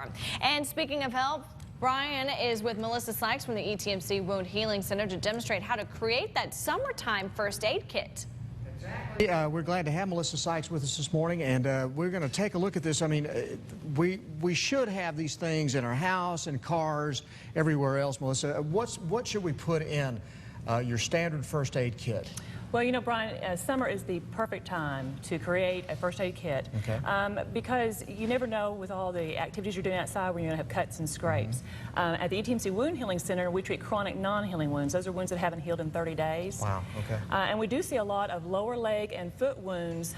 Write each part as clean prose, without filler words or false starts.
more. And speaking of help, Brian is with Melissa Sikes from the ETMC Wound Healing Center to demonstrate how to create that summertime first aid kit. Exactly. We're glad to have Melissa Sikes with us this morning, and we're going to take a look at this. I mean, we should have these things in our house and cars, everywhere else. Melissa, what should we put in your standard first aid kit? Well, you know, Brian, summer is the perfect time to create a first aid kit. Okay. Because you never know with all the activities you're doing outside when you're going to have cuts and scrapes. At the ETMC Wound Healing Center, we treat chronic non-healing wounds. Those are wounds that haven't healed in 30 days. Wow, okay. And we do see a lot of lower leg and foot wounds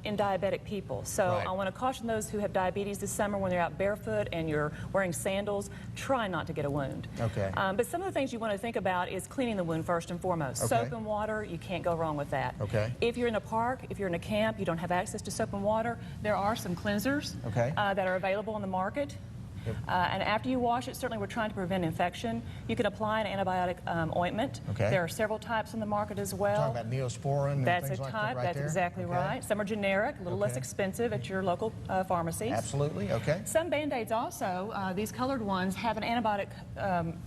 in diabetic people. So Right. I want to caution those who have diabetes this summer when they're out barefoot and you're wearing sandals, try not to get a wound. Okay. But some of the things you want to think about is cleaning the wound first and foremost. Okay. Soap and water, you can't go wrong with that. Okay. If you're in a park, if you're in a camp, you don't have access to soap and water, there are some cleansers Okay. that are available on the market. Yep. And after you wash it, certainly we're trying to prevent infection. You can apply an antibiotic ointment. Okay. There are several types on the market as well. Talking about Neosporin and That's things a like type, that right that's there? exactly Okay. right. Some are generic, a little less Okay. expensive at your local pharmacies. Absolutely, okay. Some Band-Aids also, these colored ones, have an antibiotic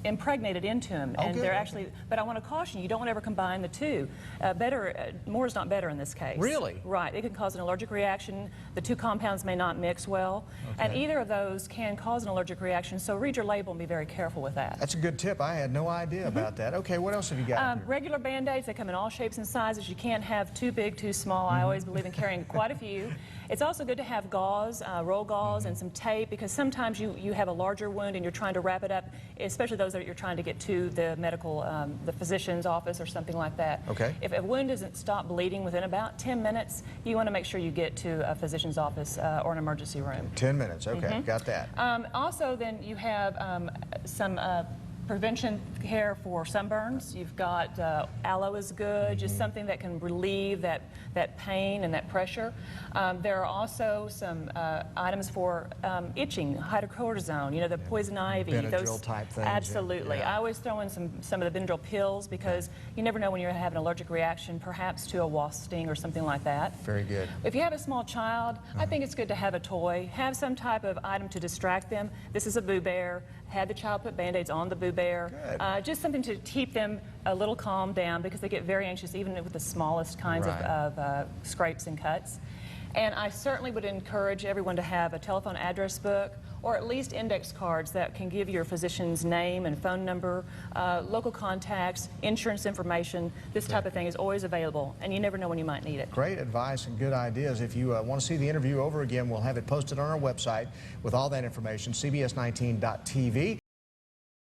impregnated into them. Oh, And good, they're okay. actually, but I want to caution you, don't want to ever combine the two. More is not better in this case. Really? Right, it can cause an allergic reaction. The two compounds may not mix well. And Okay. either of those can cause an allergic reaction, so read your label and be very careful with that. That's a good tip. I had no idea about that. Okay, what else have you got here? Regular Band-Aids, they come in all shapes and sizes. You can't have too big, too small. I always believe in carrying quite a few. It's also good to have gauze, roll gauze, and some tape, because sometimes you have a larger wound and you're trying to wrap it up, especially those that you're trying to get to the medical, the physician's office or something like that. Okay. If a wound doesn't stop bleeding within about 10 minutes, you want to make sure you get to a physician's office or an emergency room. 10 minutes, okay, got that. Also, then you have some prevention care for sunburns. You've got aloe is good, just something that can relieve that pain and that pressure. There are also some items for itching, hydrocortisone, you know, the poison ivy. Benadryl type things. Absolutely. Yeah. I always throw in some of the Benadryl pills because you never know when you're having an allergic reaction, perhaps to a wasp sting or something like that. Very good. If you have a small child, I think it's good to have a toy. Have some type of item to distract them. This is a Boo Bear. Have the child put Band-Aids on the Boo Bear. Good. Just something to keep them a little calmed down because they get very anxious even with the smallest kinds Right. of scrapes and cuts. And I certainly would encourage everyone to have a telephone address book or at least index cards that can give your physician's name and phone number, local contacts, insurance information. This type of thing is always available, and you never know when you might need it. Great advice and good ideas. If you want to see the interview over again, we'll have it posted on our website with all that information, cbs19.tv.